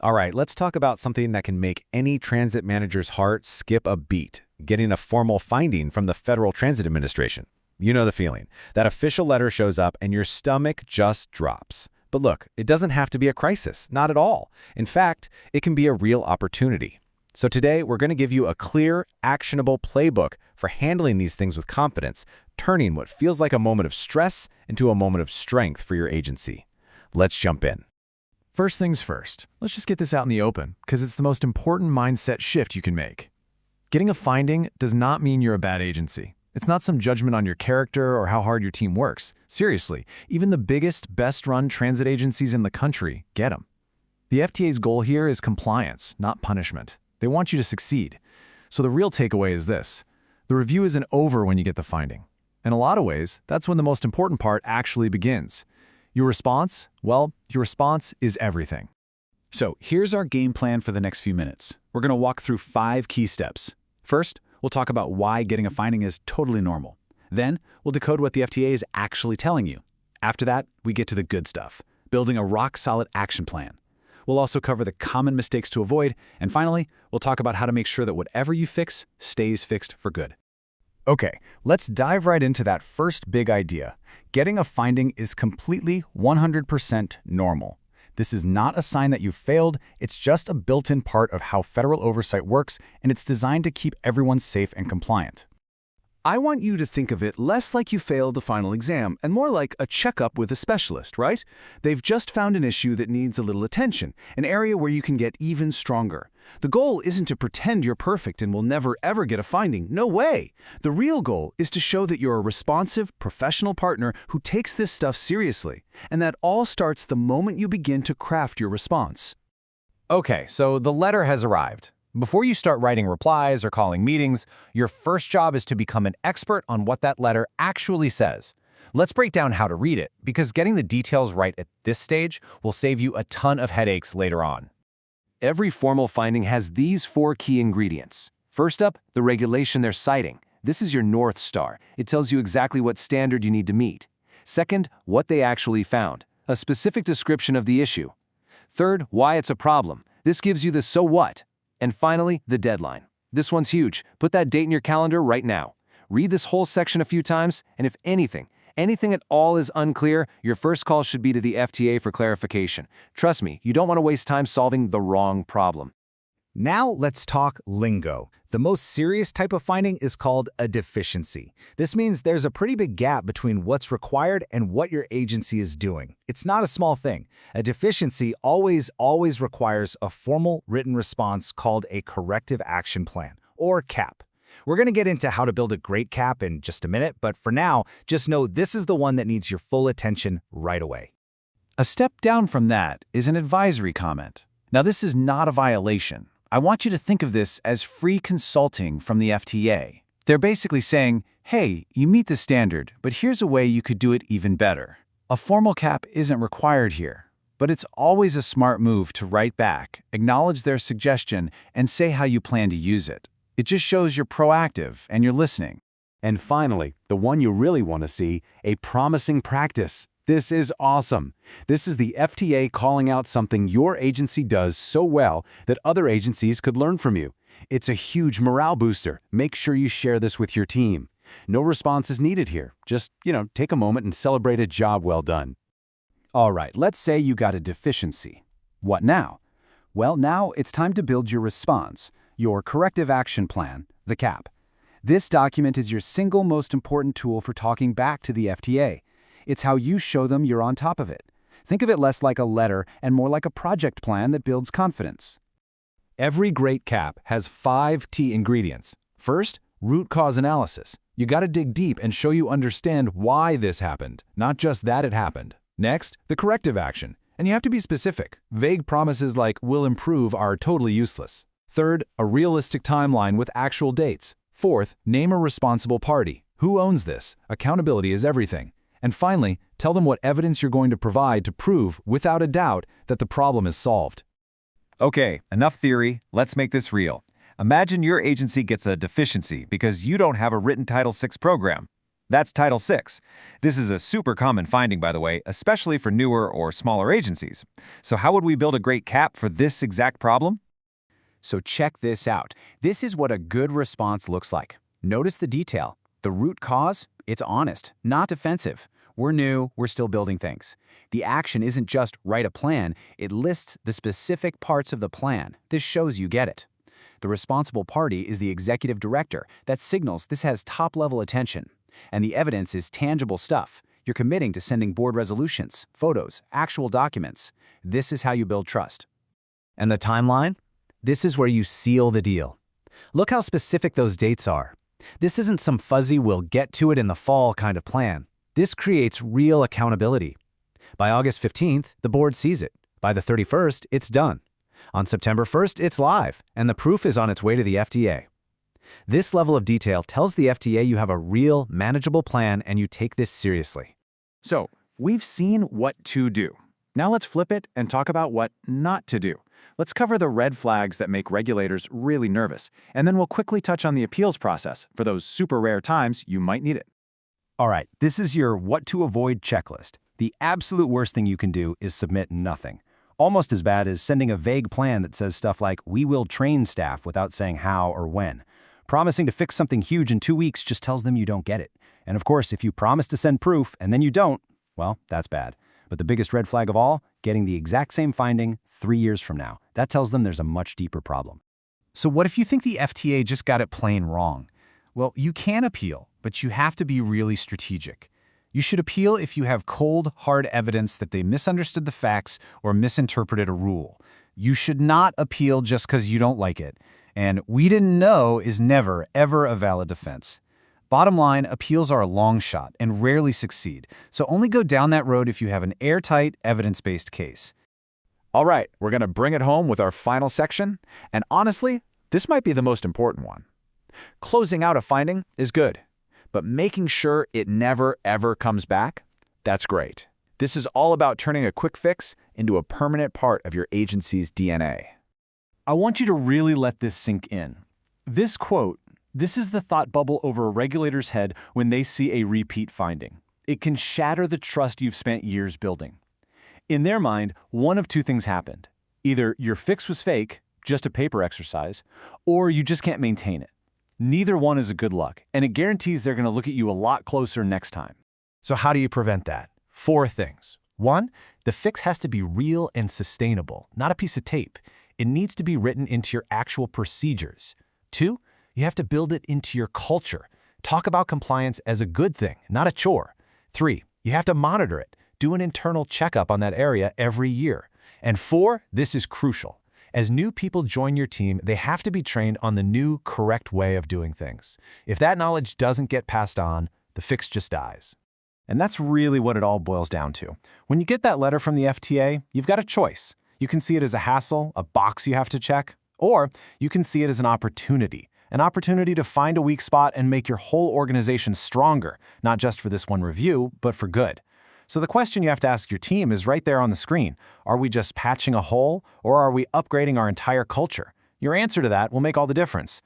All right, let's talk about something that can make any transit manager's heart skip a beat, getting a formal finding from the Federal Transit Administration. You know the feeling. That official letter shows up and your stomach just drops. But look, it doesn't have to be a crisis, not at all. In fact, it can be a real opportunity. So today, we're going to give you a clear, actionable playbook for handling these things with confidence, turning what feels like a moment of stress into a moment of strength for your agency. Let's jump in. First things first, let's just get this out in the open, because it's the most important mindset shift you can make. Getting a finding does not mean you're a bad agency. It's not some judgment on your character or how hard your team works. Seriously, even the biggest, best-run transit agencies in the country get them. The FTA's goal here is compliance, not punishment. They want you to succeed. So the real takeaway is this. The review isn't over when you get the finding. In a lot of ways, that's when the most important part actually begins. Your response? Well, your response is everything. So here's our game plan for the next few minutes. We're going to walk through 5 key steps. First, we'll talk about why getting a finding is totally normal. Then, we'll decode what the FTA is actually telling you. After that, we get to the good stuff, building a rock-solid action plan. We'll also cover the common mistakes to avoid, and finally, we'll talk about how to make sure that whatever you fix stays fixed for good. Okay, let's dive right into that first big idea. Getting a finding is completely 100% normal. This is not a sign that you failed, it's just a built-in part of how federal oversight works, and it's designed to keep everyone safe and compliant. I want you to think of it less like you failed the final exam and more like a checkup with a specialist, right? They've just found an issue that needs a little attention, an area where you can get even stronger. The goal isn't to pretend you're perfect and will never ever get a finding. No way! The real goal is to show that you're a responsive, professional partner who takes this stuff seriously. And that all starts the moment you begin to craft your response. Okay, so the letter has arrived. Before you start writing replies or calling meetings, your first job is to become an expert on what that letter actually says. Let's break down how to read it, because getting the details right at this stage will save you a ton of headaches later on. Every formal finding has these 4 key ingredients. First up, the regulation they're citing. This is your North Star. It tells you exactly what standard you need to meet. Second, what they actually found, a specific description of the issue. Third, why it's a problem. This gives you the so what. And finally, the deadline. This one's huge. Put that date in your calendar right now. Read this whole section a few times, and if anything at all is unclear, your first call should be to the FTA for clarification. Trust me, you don't want to waste time solving the wrong problem. Now let's talk lingo. The most serious type of finding is called a deficiency. This means there's a pretty big gap between what's required and what your agency is doing. It's not a small thing. A deficiency always requires a formal written response called a corrective action plan, or CAP. We're going to get into how to build a great CAP in just a minute, but for now, just know this is the one that needs your full attention right away. A step down from that is an advisory comment. Now, this is not a violation. I want you to think of this as free consulting from the FTA. They're basically saying, hey, you meet the standard, but here's a way you could do it even better. A formal CAP isn't required here, but it's always a smart move to write back, acknowledge their suggestion, and say how you plan to use it. It just shows you're proactive and you're listening. And finally, the one you really want to see, a promising practice. This is awesome. This is the FTA calling out something your agency does so well that other agencies could learn from you. It's a huge morale booster. Make sure you share this with your team. No response is needed here. Just, take a moment and celebrate a job well done. All right, let's say you got a deficiency. What now? Well, now it's time to build your response, your corrective action plan, the CAP. This document is your single most important tool for talking back to the FTA. It's how you show them you're on top of it. Think of it less like a letter and more like a project plan that builds confidence. Every great CAP has 5 T ingredients. First, root cause analysis. You got to dig deep and show you understand why this happened, not just that it happened. Next, the corrective action. And you have to be specific. Vague promises like "will improve" are totally useless. Third, a realistic timeline with actual dates. Fourth, name a responsible party. Who owns this? Accountability is everything. And finally, tell them what evidence you're going to provide to prove, without a doubt, that the problem is solved. Okay, enough theory. Let's make this real. Imagine your agency gets a deficiency because you don't have a written Title VI program. That's Title 6. This is a super common finding, by the way, especially for newer or smaller agencies. So how would we build a great CAP for this exact problem? So check this out. This is what a good response looks like. Notice the detail. The root cause? It's honest, not defensive. We're new, we're still building things. The action isn't just write a plan, it lists the specific parts of the plan. This shows you get it. The responsible party is the executive director. That signals this has top-level attention. And the evidence is tangible stuff. You're committing to sending board resolutions, photos, actual documents. This is how you build trust. And the timeline? This is where you seal the deal. Look how specific those dates are. This isn't some fuzzy we'll get to it in the fall kind of plan. This creates real accountability. By August 15th, the board sees it. By the 31st, it's done. On September 1st, it's live, and the proof is on its way to the FTA. This level of detail tells the FTA you have a real, manageable plan and you take this seriously. So, we've seen what to do. Now let's flip it and talk about what not to do. Let's cover the red flags that make regulators really nervous, and then we'll quickly touch on the appeals process for those super rare times you might need it. All right, this is your what to avoid checklist. The absolute worst thing you can do is submit nothing. Almost as bad as sending a vague plan that says stuff like, "We will train staff," without saying how or when. Promising to fix something huge in 2 weeks just tells them you don't get it. And of course, if you promise to send proof and then you don't, well, that's bad. But the biggest red flag of all, getting the exact same finding 3 years from now. That tells them there's a much deeper problem. So what if you think the FTA just got it plain wrong? Well, you can appeal, but you have to be really strategic. You should appeal if you have cold, hard evidence that they misunderstood the facts or misinterpreted a rule. You should not appeal just because you don't like it. And "we didn't know" is never, ever a valid defense. Bottom line, appeals are a long shot and rarely succeed, so only go down that road if you have an airtight, evidence-based case. All right, we're going to bring it home with our final section, and honestly, this might be the most important one. Closing out a finding is good, but making sure it never, ever comes back, that's great. This is all about turning a quick fix into a permanent part of your agency's DNA. I want you to really let this sink in. This quote, this is the thought bubble over a regulator's head when they see a repeat finding. It can shatter the trust you've spent years building. In their mind, one of two things happened. Either your fix was fake, just a paper exercise, or you just can't maintain it. Neither one is a good luck, and it guarantees they're going to look at you a lot closer next time. So how do you prevent that? 4 things. 1, the fix has to be real and sustainable, not a piece of tape. It needs to be written into your actual procedures. 2, you have to build it into your culture. Talk about compliance as a good thing, not a chore. 3, you have to monitor it. Do an internal checkup on that area every year. And 4, this is crucial. As new people join your team, they have to be trained on the new, correct way of doing things. If that knowledge doesn't get passed on, the fix just dies. And that's really what it all boils down to. When you get that letter from the FTA, you've got a choice. You can see it as a hassle, a box you have to check, or you can see it as an opportunity to find a weak spot and make your whole organization stronger, not just for this one review, but for good. So the question you have to ask your team is right there on the screen. Are we just patching a hole, or are we upgrading our entire culture? Your answer to that will make all the difference.